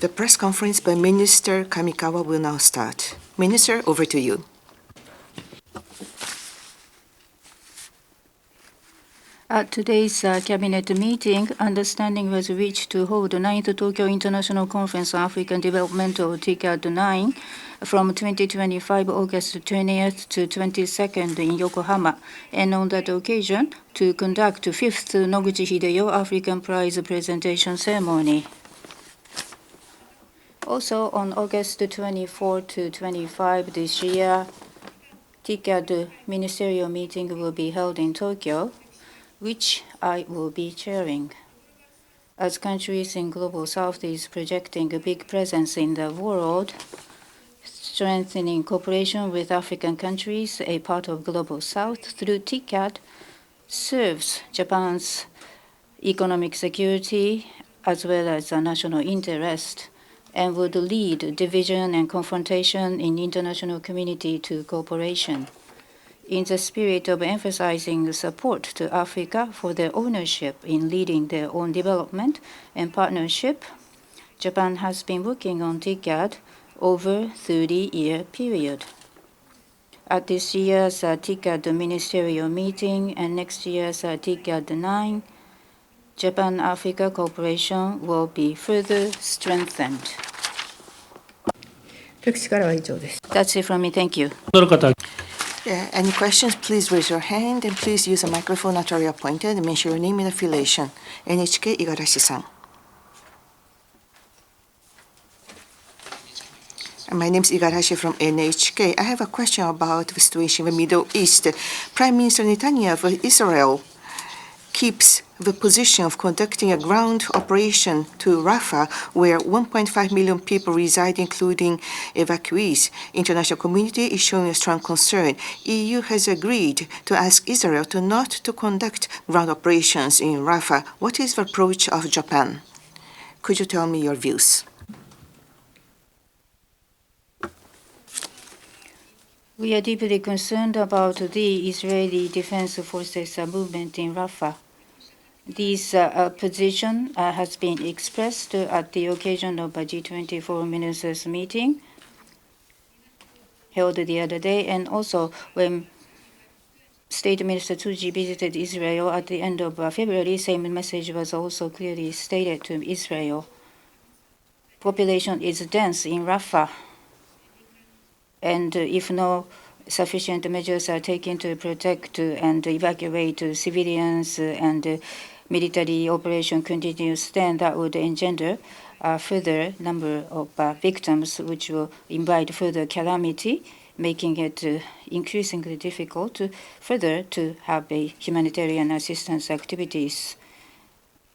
The press conference by Minister Kamikawa will now start. Minister, over to you. At today's cabinet meeting, understanding was reached to hold the 9th Tokyo International Conference on African Developmental TICAD 9 from 2025 August 20th to 22nd in Yokohama, and on that occasion to conduct 5th Noguchi Hideyo African Prize presentation ceremony. Also on August 24 to 25 this year, TICAD ministerial meeting will be held in Tokyo, which I will be chairing. As countries in Global South is projecting a big presence in the world, strengthening cooperation with African countries, a part of Global South, through TICAD, serves Japan's economic security as well as national interest, and would lead division and confrontation in international community to cooperation. In the spirit of emphasizing support to Africa for their ownership in leading their own development and partnership, Japan has been working on TICAD over 30-year period. At this year's TICAD ministerial meeting and next year's TICAD 9, Japan-Africa cooperation will be further strengthened. That's it from me. Thank you. Any questions, please raise your hand and please use a microphone naturally appointed and mention your name and affiliation. NHK Igarashi-san. My name is Igarashi from NHK. I have a question about the situation in the Middle East. Prime Minister Netanyahu of Israel keeps the position of conducting a ground operation to Rafah, where 1.5 million people reside, including evacuees. International community is showing a strong concern. EU has agreed to ask Israel not to conduct ground operations in Rafah. What is the approach of Japan? Could you tell me your views? We are deeply concerned about the Israeli Defense Forces movement in Rafah. This position has been expressed at the occasion of a G20 foreign ministers meeting held the other day, and also when State Minister Tsuji visited Israel at the end of February, same message was also clearly stated to Israel. Population is dense in Rafah, and if no sufficient measures are taken to protect and evacuate civilians and military operation continues, then that would engender a further number of victims, which will invite further calamity, making it increasingly difficult further to have a humanitarian assistance activities.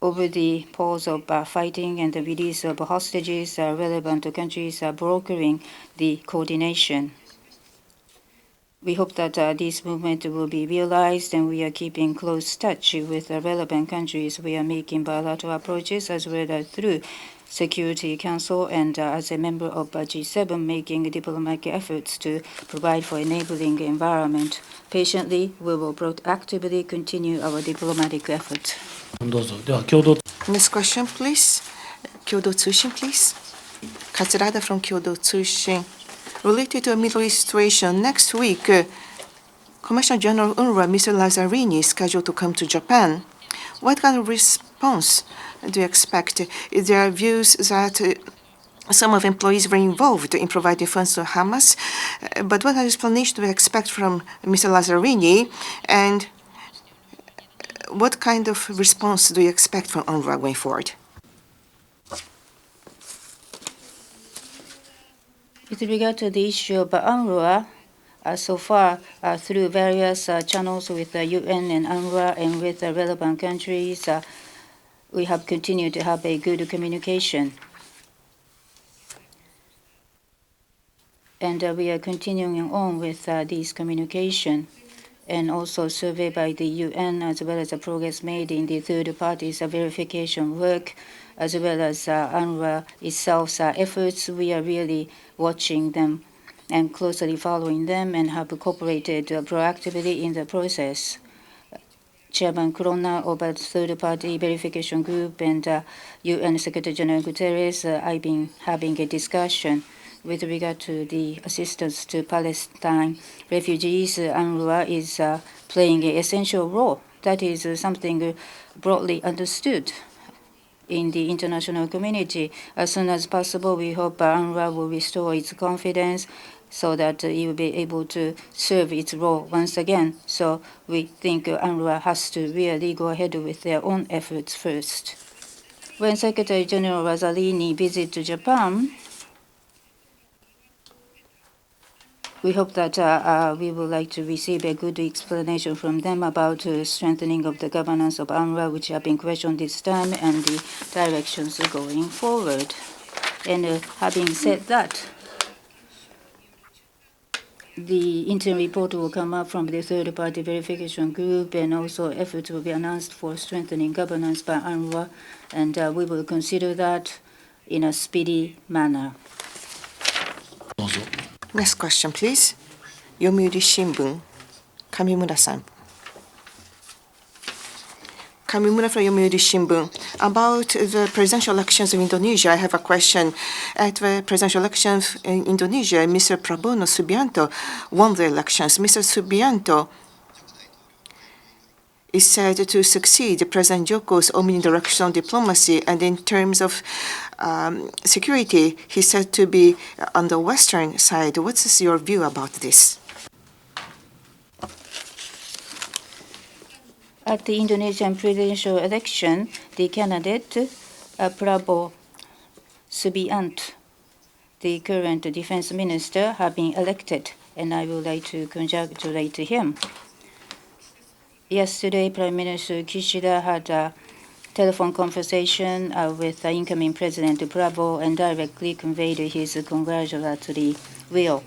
Over the pause of fighting and the release of hostages, relevant countries are brokering the coordination. We hope that this movement will be realized, and we are keeping close touch with the relevant countries. We are making bilateral approaches as well as through Security Council and as a member of G7, making diplomatic efforts to provide for enabling environment. Patiently, we will proactively continue our diplomatic efforts. Next question, please. Kyodo Tsushin, please. Katsurada from Kyodo Tsushin. Related to a Middle East situation, next week, Commissioner General UNRWA, Mr. Lazzarini, is scheduled to come to Japan. What kind of response do you expect? There are views that some of employees were involved in providing funds to Hamas, but what explanation do we expect from Mr. Lazzarini, and what kind of response do you expect from UNRWA going forward? With regard to the issue of UNRWA, so far through various channels with the UN and UNRWA and with the relevant countries, we have continued to have a good communication. And we are continuing on with this communication, and also survey by the UN, as well as the progress made in the third parties verification work, as well as UNRWA itself's efforts. We are really watching them and closely following them and have cooperated proactively in the process. Chairman Corona of a third-party verification group and UN Secretary General Guterres, I've been having a discussion with regard to the assistance to Palestine refugees. UNRWA is playing an essential role. That is something broadly understood in the international community. As soon as possible, we hope UNRWA will restore its confidence so that it will be able to serve its role once again. So we think UNRWA has to really go ahead with their own efforts first. When Secretary General Razzolini visited Japan, we hope that we would like to receive a good explanation from them about strengthening of the governance of UNRWA, which have been questioned this time, and the directions going forward. And having said that, the interim report will come up from the third-party verification group, and also efforts will be announced for strengthening governance by UNRWA, and we will consider that in a speedy manner. Next question, please. Yomiuri Shimbun, Kamimura-san. Kamimura from Yomiuri Shimbun. About the presidential elections in Indonesia, I have a question. At the presidential elections in Indonesia, Mr. Prabowo Subianto won the elections. Mr. Subianto is said to succeed President Yoko's omnidirectional diplomacy, and in terms of security, he's said to be on the western side. What is your view about this? At the Indonesian presidential election, the candidate, Prabowo Subianto, the current defense minister, have been elected, and I would like to congratulate him. Yesterday, Prime Minister Kishida had a telephone conversation with the incoming President Prabowo and directly conveyed his congratulatory will.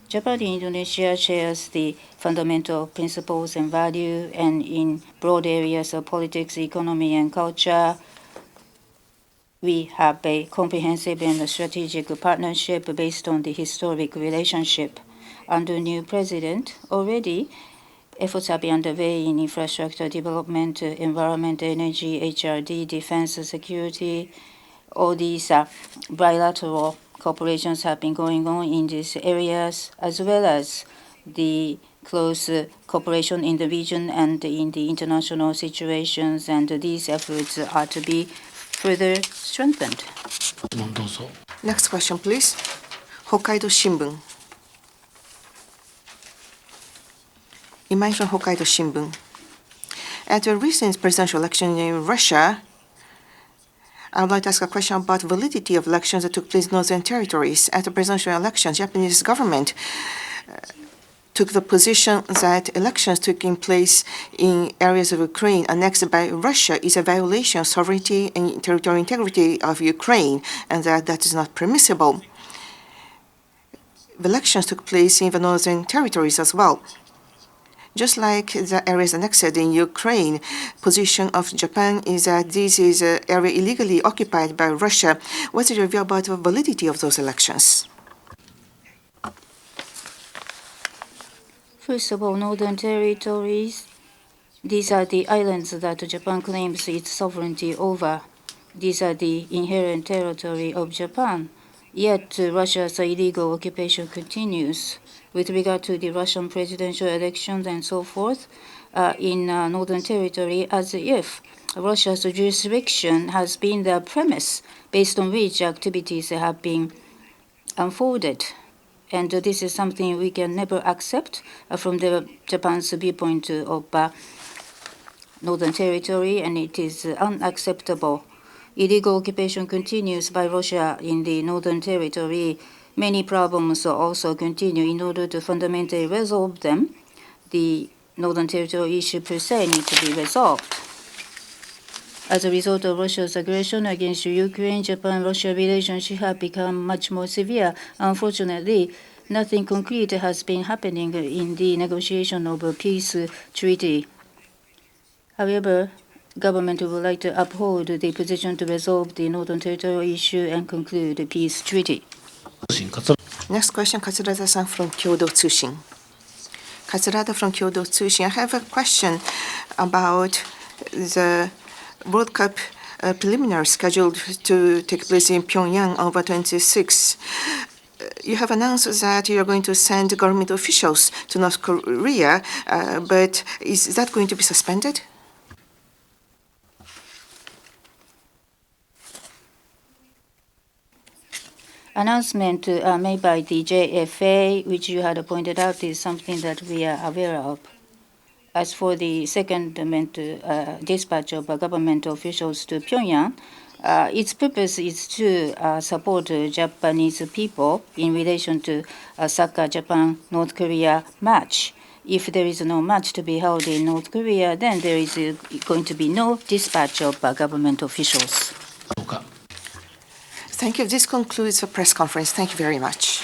Japan and Indonesia shares the fundamental principles and value, and in broad areas of politics, economy, and culture, we have a comprehensive and strategic partnership based on the historic relationship. Under new president, already efforts have been underway in infrastructure development, environment, energy, HRD, defense, security. All these bilateral cooperations have been going on in these areas, as well as the close cooperation in the region and in the international situations, and these efforts are to be further strengthened. Next question, please. Hokkaido Shimbun. Imai from Hokkaido Shimbun. At the recent presidential election in Russia, I would like to ask a question about validity of elections that took place in northern territories. At the presidential elections, Japanese government took the position that elections taking place in areas of Ukraine annexed by Russia is a violation of sovereignty and territorial integrity of Ukraine, and that is not permissible. The elections took place in the northern territories as well. Just like the areas annexed in Ukraine, position of Japan is that this is an area illegally occupied by Russia. What is your view about the validity of those elections? First of all, northern territories, these are the islands that Japan claims its sovereignty over. These are the inherent territory of Japan. Yet Russia's illegal occupation continues. With regard to the Russian presidential elections and so forth, in Northern Territory, as if Russia's jurisdiction has been the premise based on which activities have been unfolded. And this is something we can never accept from Japan's viewpoint of Northern Territory, and it is unacceptable. Illegal occupation continues by Russia in the Northern Territory. Many problems also continue. In order to fundamentally resolve them, the Northern Territory issue per se needs to be resolved. As a result of Russia's aggression against Ukraine, Japan-Russia relationship have become much more severe. Unfortunately, nothing concrete has been happening in the negotiation of a peace treaty. However, government would like to uphold the position to resolve the Northern Territory issue and conclude the peace treaty. Next question, Katsurada-san from Kyodo Tsushin. Katsurada from Kyodo Tsushin. I have a question about the World Cup preliminary scheduled to take place in Pyongyang on October 26. You have announced that you are going to send government officials to North Korea, but is that going to be suspended? Announcement made by the JFA, which you had pointed out, is something that we are aware of. As for the secondment dispatch of government officials to Pyongyang, its purpose is to support Japanese people in relation to a soccer Japan-North Korea match. If there is no match to be held in North Korea, then there is going to be no dispatch of government officials. Thank you. This concludes the press conference. Thank you very much.